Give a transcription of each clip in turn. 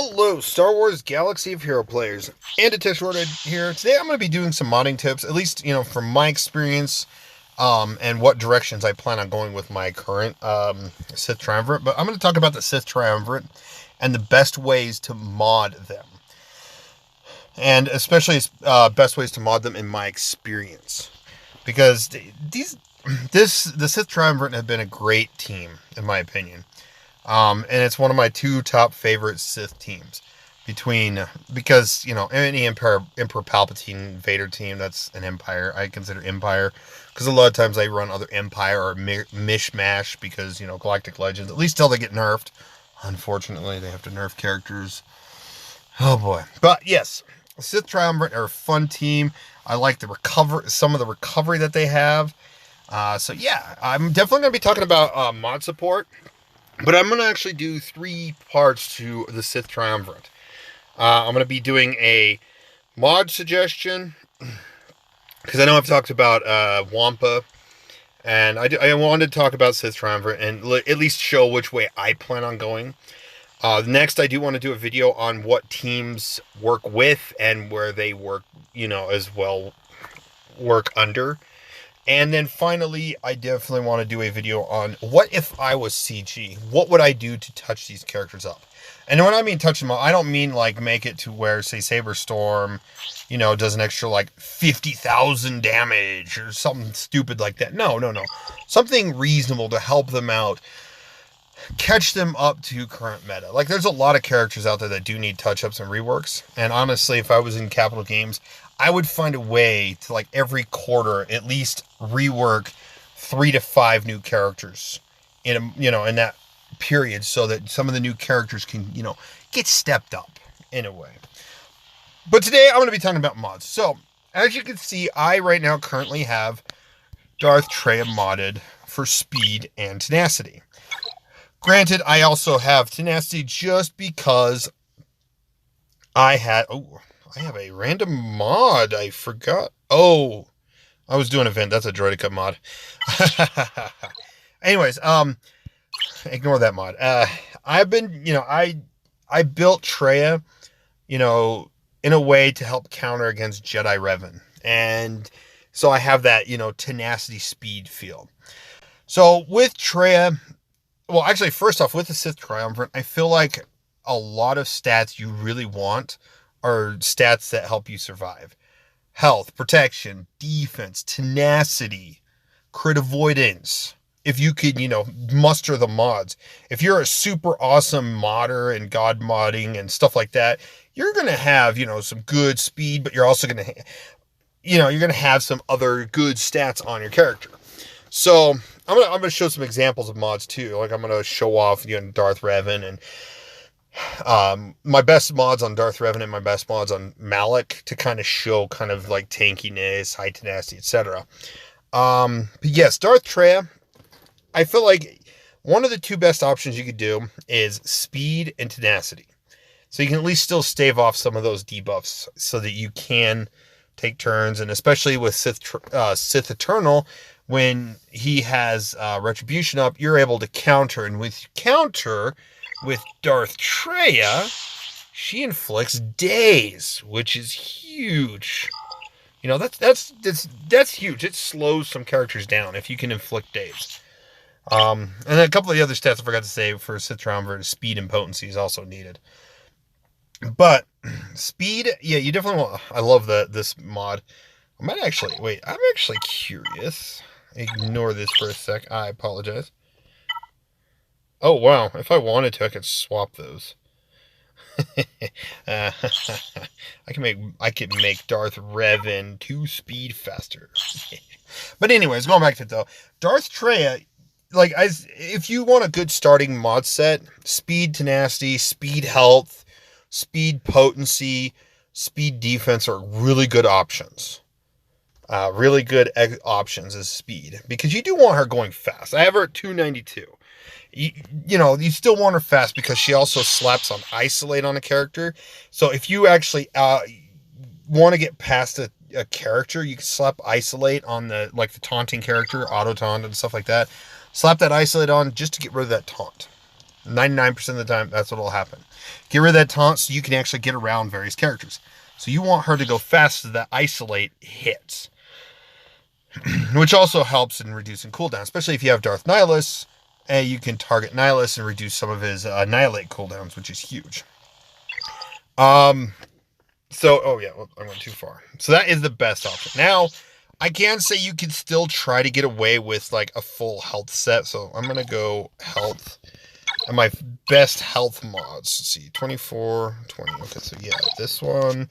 Hello, Star Wars Galaxy of Hero players. Anti-Road here. Today I'm going to be doing some modding tips, at least, from my experience, and what directions I plan on going with my current Sith Triumvirate. But I'm going to talk about the Sith Triumvirate and the best ways to mod them. And especially best ways to mod them in my experience. Because the Sith Triumvirate have been a great team, in my opinion. And it's one of my two top favorite Sith teams because, any Emperor Palpatine Vader team, that's an Empire. I consider Empire because a lot of times I run other Empire or mishmash because, Galactic Legends, at least till they get nerfed. Unfortunately, they have to nerf characters. Oh boy. But yes, Sith Triumvirate are a fun team. I like some of the recovery that they have. So yeah, I'm definitely going to be talking about mod support. But I'm going to actually do 3 parts to the Sith Triumvirate. I'm going to be doing a mod suggestion, because I know I've talked about Wampa, and I wanted to talk about Sith Triumvirate and at least show which way I plan on going. Next, I do want to do a video on what teams work with and where they work, as well, work under. And then finally, I definitely want to do a video on what if I was CG? What would I do to touch these characters up? And when I mean touch them up, I don't mean like make it to where, say, Saberstorm, does an extra 50,000 damage or something stupid like that. No. Something reasonable to help them out. Catch them up to current meta. There's a lot of characters out there that do need touch-ups and reworks. And honestly, if I was in Capital Games, I would find a way to, every quarter, at least rework 3 to 5 new characters in that period, so that some of the new characters can, get stepped up in a way. But today I'm going to be talking about mods. So, as you can see, I right now currently have Darth Traya modded for speed and tenacity. Granted, I also have tenacity just because I have a random mod. I forgot. Oh, I was doing an event. That's a Droideka mod. Anyways, ignore that mod. I've been, I built Traya, in a way to help counter against Jedi Revan. And so I have that, tenacity speed feel. So with Traya, well, actually, first off, with the Sith Triumvirate, I feel like a lot of stats you really want are stats that help you survive. Health, protection, defense, tenacity, crit avoidance. If you could, muster the mods. If you're a super awesome modder and god modding and stuff like that, you're going to have, some good speed, but you're also going to, you're going to have some other good stats on your character. So I'm gonna show some examples of mods too. I'm gonna show off Darth Revan and my best mods on Darth Revan and my best mods on Malak to kind of show tankiness, high tenacity, etc. But yes, Darth Traya, I feel like one of the 2 best options you could do is speed and tenacity. So you can at least still stave off some of those debuffs so that you can take turns, and especially with Sith Eternal, when he has Retribution up, you're able to counter. And with Darth Traya, she inflicts daze, which is huge. That's huge. It slows some characters down if you can inflict daze. And then a couple of the other stats I forgot to say for Sith Triumvirate, speed and potency is also needed. But speed, yeah, you definitely want. I love this mod. I'm actually curious. Ignore this for a sec. I apologize. Oh, wow. If I wanted to, I could swap those. I can make Darth Revan 2 speed faster. But anyways, going back to it though. Darth Traya, if you want a good starting mod set, speed tenacity, speed health, speed potency, speed defense are really good options. Really good options is speed, because you do want her going fast. I have her at 292. You still want her fast because she also slaps on isolate on a character. So if you actually want to get past a character, you can slap isolate on the taunting character, auto taunt and stuff like that. Slap that isolate on just to get rid of that taunt. 99% of the time, that's what will happen. Get rid of that taunt so you can actually get around various characters. So you want her to go fast so that isolate hits. Which also helps in reducing cooldown, especially if you have Darth Nihilus, and you can target Nihilus and reduce some of his Annihilate cooldowns, which is huge. Oh yeah, I went too far. So that is the best option. Now, I can say you can still try to get away with like a full health set. So I'm going to go health and my best health mods. Let's see, 24, 20. Okay, so yeah, this one.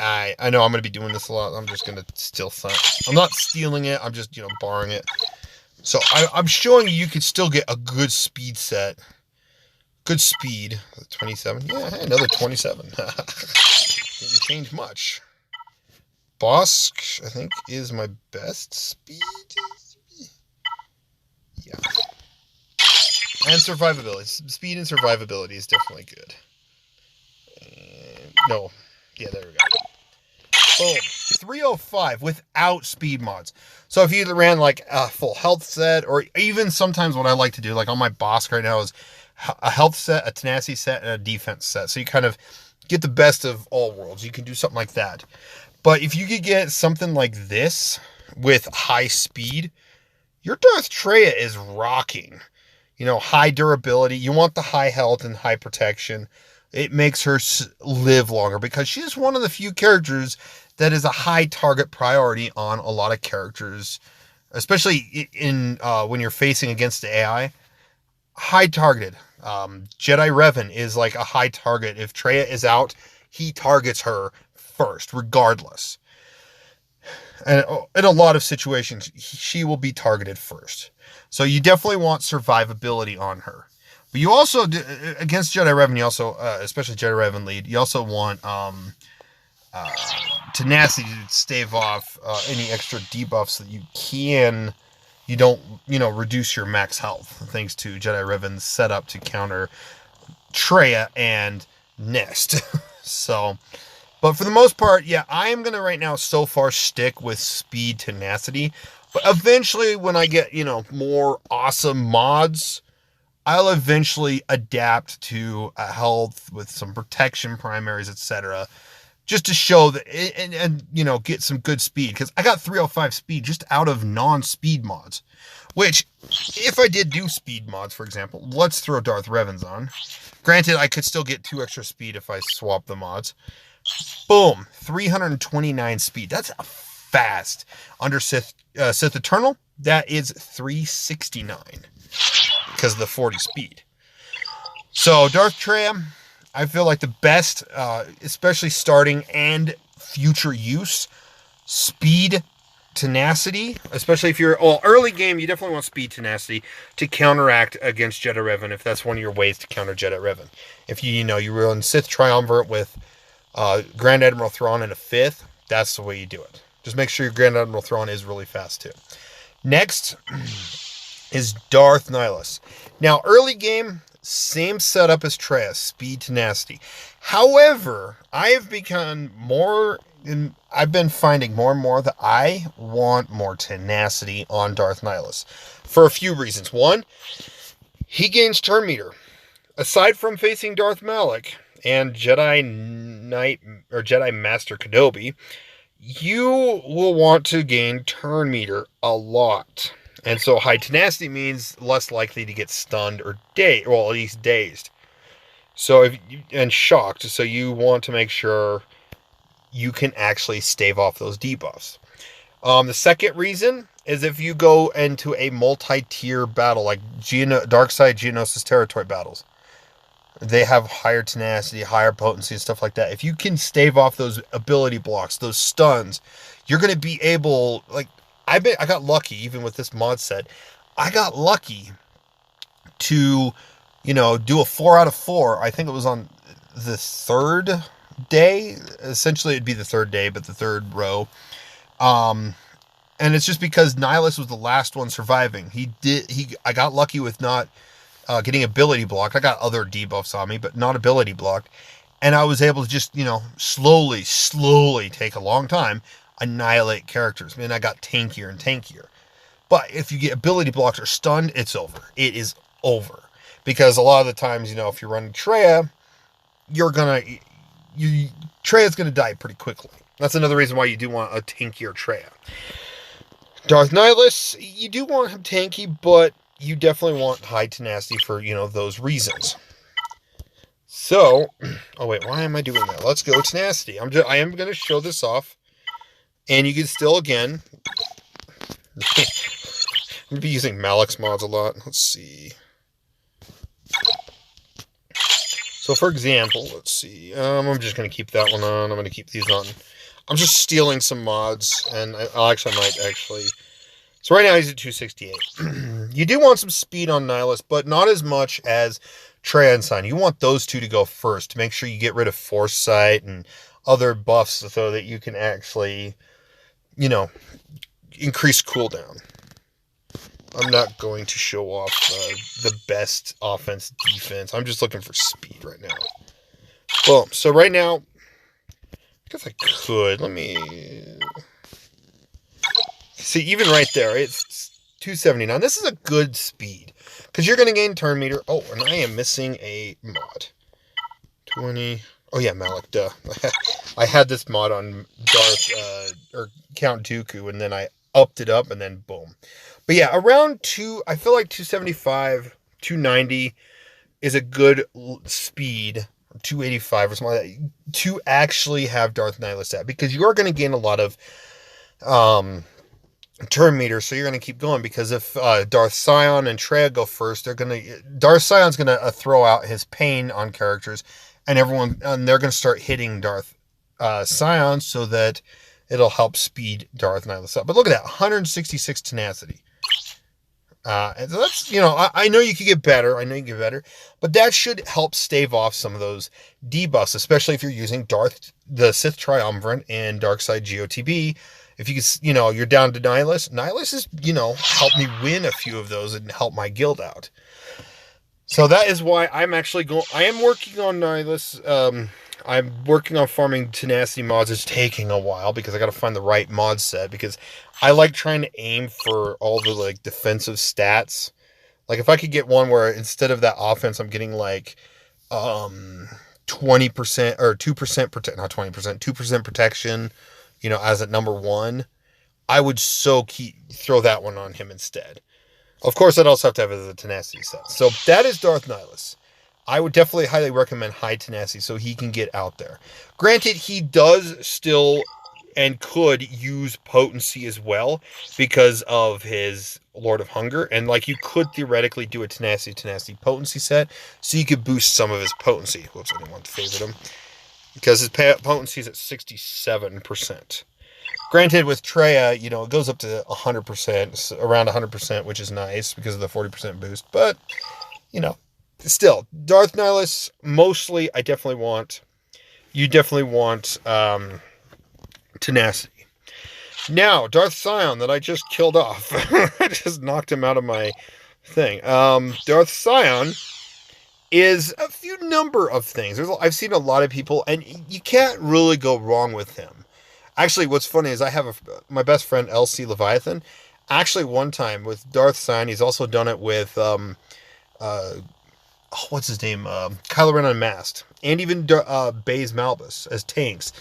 I know I'm going to be doing this a lot. I'm just going to steal some. I'm not stealing it. I'm just, borrowing it. So I'm showing you could still get a good speed set. Good speed. 27. Yeah, another 27. Didn't change much. Bosk, I think, is my best speed. Yeah. And survivability. Speed and survivability is definitely good. No. Yeah, there we go. Boom. 305 without speed mods. So if you either ran like a full health set, or even sometimes what I like to do, like on my Bosk right now, is a health set, a tenacity set, and a defense set. So you kind of get the best of all worlds. You can do something like that. But if you could get something like this with high speed, your Darth Traya is rocking. High durability. You want the high health and high protection. It makes her live longer because she's one of the few characters that is a high target priority on a lot of characters, especially in when you're facing against the AI. High targeted. Jedi Revan is like a high target. If Traya is out, he targets her first, regardless. And in a lot of situations, she will be targeted first. So you definitely want survivability on her. But you also, against Jedi Revan, you also, especially Jedi Revan lead, you also want tenacity to stave off any extra debuffs that you don't, reduce your max health, thanks to Jedi Revan's setup to counter Traya and Nest. So, but for the most part, yeah, I am going to right now so far stick with speed tenacity. But eventually, when I get, more awesome mods, I'll eventually adapt to a health with some protection primaries, etc. Just to show that, and get some good speed. Because I got 305 speed just out of non-speed mods. Which, if I did do speed mods, for example, let's throw Darth Revan's on. Granted, I could still get 2 extra speed if I swap the mods. Boom, 329 speed. That's fast. Under Sith Eternal, that is 369 because of the 40 speed. So Darth Traya, I feel like the best, especially starting and future use, speed, tenacity, especially if you're early game, you definitely want speed, tenacity to counteract against Jedi Revan if that's one of your ways to counter Jedi Revan. If you run Sith Triumvirate with Grand Admiral Thrawn in a 5th, that's the way you do it. Just make sure your Grand Admiral Thrawn is really fast too. Next is Darth Nihilus. Now, early game, same setup as Traya, speed, tenacity. However, I've been finding more and more that I want more tenacity on Darth Nihilus for a few reasons. One, he gains turn meter. Aside from facing Darth Malak and Jedi Knight or Jedi Master Kenobi, you will want to gain turn meter a lot. And so high tenacity means less likely to get stunned or at least dazed. So and shocked. So you want to make sure you can actually stave off those debuffs. The second reason is if you go into a multi-tier battle like Darkside Geonosis Territory battles. They have higher tenacity, higher potency, and stuff like that. If you can stave off those ability blocks, those stuns, you're going to be able, I got lucky, even with this mod set, I got lucky to, do a 4 out of 4. I think it was on the 3rd day. Essentially, it'd be the 3rd day, but the 3rd row. And it's just because Nihilus was the last one surviving. I got lucky with not getting ability blocked. I got other debuffs on me, but not ability blocked. And I was able to just, slowly take a long time, annihilate characters. I got tankier and tankier. But if you get ability blocked or stunned, it's over. It is over. Because a lot of the times, you know, if you're running Traya, Traya's gonna die pretty quickly. That's another reason why you do want a tankier Traya. Darth Nihilus, you do want him tanky, but you definitely want high tenacity for, you know, those reasons. So, oh wait, why am I doing that? Let's go tenacity. I am going to show this off, and you can still, again, I'm going to be using Malix mods a lot. Let's see. So, for example, let's see. I'm just going to keep that one on. I'm going to keep these on. I'm just stealing some mods, and I might actually. So right now he's at 268. You do want some speed on Nihilus, but not as much as Traya and Sion. You want those two to go first to make sure you get rid of Foresight and other buffs so that you can actually, you know, increase cooldown. I'm not going to show off the best offense defense. I'm just looking for speed right now. Well, so right now, I guess I could. Let me see. Even right there, it's 279. This is a good speed because you're going to gain turn meter. Oh, and I am missing a mod. 20. Oh yeah, Malik. Duh. I had this mod on Darth or Count Dooku, and then I upped it up, and then boom. But yeah, around I feel like 275, 290 is a good speed, 285 or something like that, to actually have Darth Nihilus at, because you are going to gain a lot of turn meter, so you're going to keep going, because if Darth Sion and Traya go first, Darth Sion's going to throw out his pain on characters, and they're going to start hitting Darth Sion, so that it'll help speed Darth Nihilus up. But look at that, 166 tenacity. And so that's, you know, I know you could get better. But that should help stave off some of those debuffs, especially if you're using the Sith Triumvirate and Darkside GOTB. If you could, you know, you're down to Nihilus. Nihilus is, you know, helped me win a few of those and help my guild out. So that is why I am working on Nihilus. I'm working on farming tenacity mods. It's taking a while because I got to find the right mod set, because I like trying to aim for all the like defensive stats. Like if I could get one where instead of that offense, I'm getting like 20% or 2% not 20%, 2% protection, you know, as at number 1, I would throw that one on him instead. Of course, I'd also have to have it as a tenacity set. So that is Darth Nihilus. I would definitely highly recommend high tenacity so he can get out there. Granted, he does still and could use potency as well because of his Lord of Hunger. And like you could theoretically do a tenacity potency set so you could boost some of his potency. Whoops, I didn't want to favorite him. Because his potency is at 67%. Granted, with Traya, you know, it goes up to 100%, around 100%, which is nice because of the 40% boost. But, you know, still, Darth Nihilus, mostly, you definitely want tenacity. Now, Darth Sion, that I just killed off. I just knocked him out of my thing. Darth Sion is a few number of things. I've seen a lot of people, and you can't really go wrong with him. Actually, what's funny is I have my best friend, LC Leviathan. Actually, one time with Darth Sion, he's also done it with, what's his name? Kylo Ren Unmasked. And even Baze Malbus as tanks.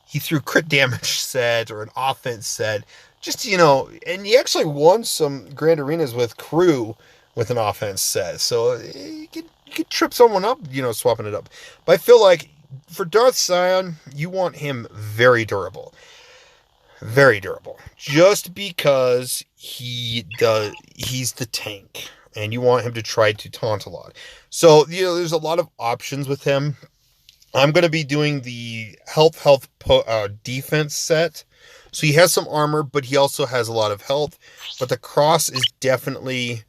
He threw crit damage set or an offense set. Just, you know, and he actually won some Grand Arenas with crew with an offense set. So you could trip someone up, you know, swapping it up. But I feel like for Darth Sion, you want him very durable. Very durable. Just because he's the tank. And you want him to try to taunt a lot. So, you know, there's a lot of options with him. I'm going to be doing the health defense set. So he has some armor, but he also has a lot of health. But the cross is definitely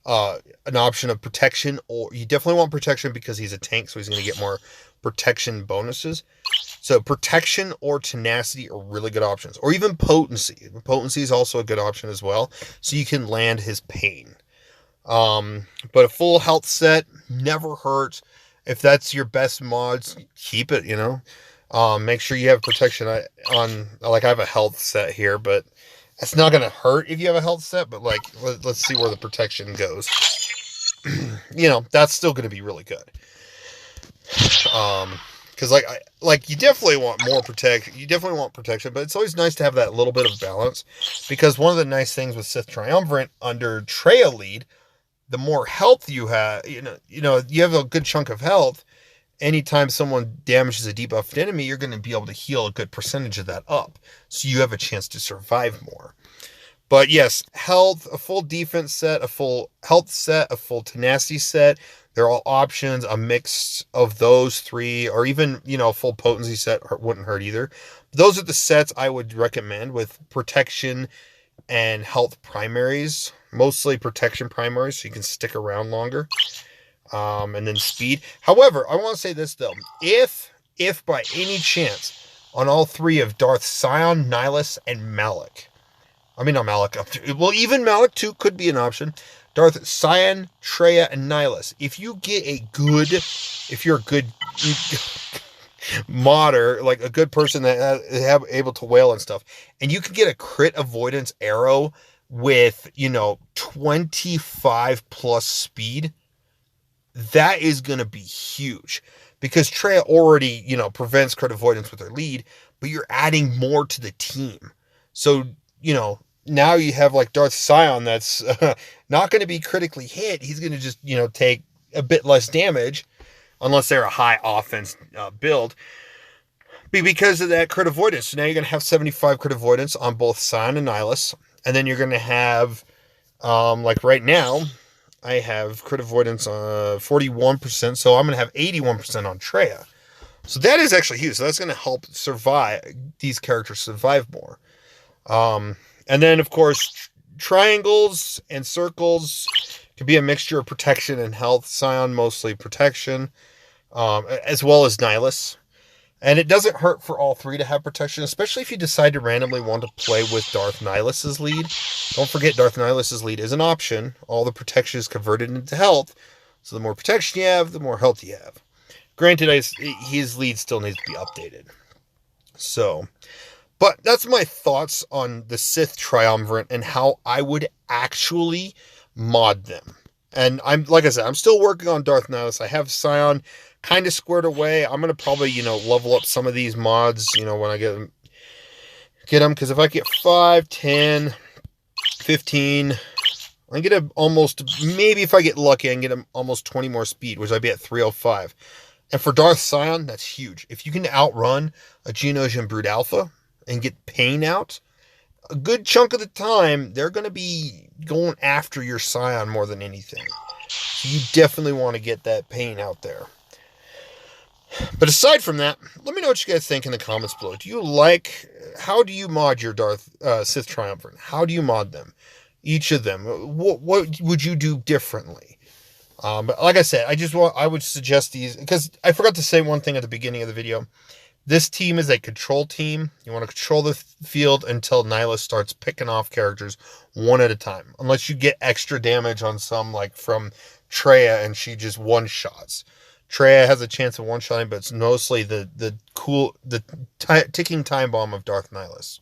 an option of protection. Or you definitely want protection because he's a tank, so he's going to get more protection bonuses. So protection or tenacity are really good options. Or even potency. Potency is also a good option as well. So you can land his pain. But a full health set never hurts. If that's your best mods, keep it, you know. Make sure you have protection on, like I have a health set here, but it's not going to hurt if you have a health set, but like, let's see where the protection goes. that's still going to be really good. Because like you definitely want more protection. You definitely want protection, but it's always nice to have that little bit of balance. Because one of the nice things with Sith Triumvirate under Traya lead, the more health you have, you have a good chunk of health. Anytime someone damages a debuffed enemy, you're going to be able to heal a good percentage of that up, so you have a chance to survive more. But yes, health, a full defense set, a full health set, a full tenacity set. They're all options. A mix of those three, or even, a full potency set wouldn't hurt either. Those are the sets I would recommend with protection and health primaries. Mostly protection primaries, so you can stick around longer. And then speed. However, I want to say this, though. If by any chance, on all three of Darth Sion, Nihilus, and Malak, I mean, not Malak. Well, even Malak, too, could be an option. Darth Sion, Traya, and Nihilus. If you're a good modder, like a good person that is able to wail and stuff, and you can get a crit avoidance arrow with, 25 plus speed, that is going to be huge. Because Traya already, prevents crit avoidance with her lead, but you're adding more to the team. So, now you have like Darth Sion that's not going to be critically hit. He's going to just, take a bit less damage unless they're a high offense build because of that crit avoidance. So now you're going to have 75 crit avoidance on both Sion and Nihilus. And then you're going to have, like right now, I have crit avoidance 41%. So I'm going to have 81% on Traya. So that is actually huge. So that's going to help these characters survive more. And then, of course, triangles and circles can be a mixture of protection and health. Sion, mostly protection, as well as Nihilus. And it doesn't hurt for all three to have protection, especially if you decide to randomly want to play with Darth Nihilus's lead. Don't forget, Darth Nihilus's lead is an option. All the protection is converted into health. So the more protection you have, the more health you have. Granted, his lead still needs to be updated. So... But that's my thoughts on the Sith Triumvirate and how I would actually mod them. And like I said, I'm still working on Darth Nihilus. I have Sion kind of squared away. I'm going to probably, level up some of these mods, when I get them. Because if I get 5, 10, 15, I get maybe if I get lucky, I can get almost 20 more speed, which I'd be at 305. And for Darth Sion, that's huge. If you can outrun a Geonosian Brood Alpha and get pain out, a good chunk of the time, they're going to be going after your Sion more than anything. So you definitely want to get that pain out there. But aside from that, let me know what you guys think in the comments below. How do you mod your Sith Triumvirate? How do you mod them? Each of them. What would you do differently? But like I said, I would suggest these, because I forgot to say one thing at the beginning of the video. This team is a control team. You want to control the field until Nihilus starts picking off characters one at a time. Unless you get extra damage on some, like from Traya, and she just one-shots. Traya has a chance of one-shotting, but it's mostly the ticking time bomb of Darth Nihilus.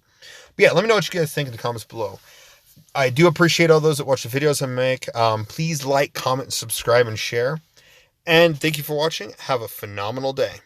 But yeah, let me know what you guys think in the comments below. I do appreciate all those that watch the videos I make. Please like, comment, subscribe, and share. And thank you for watching. Have a phenomenal day.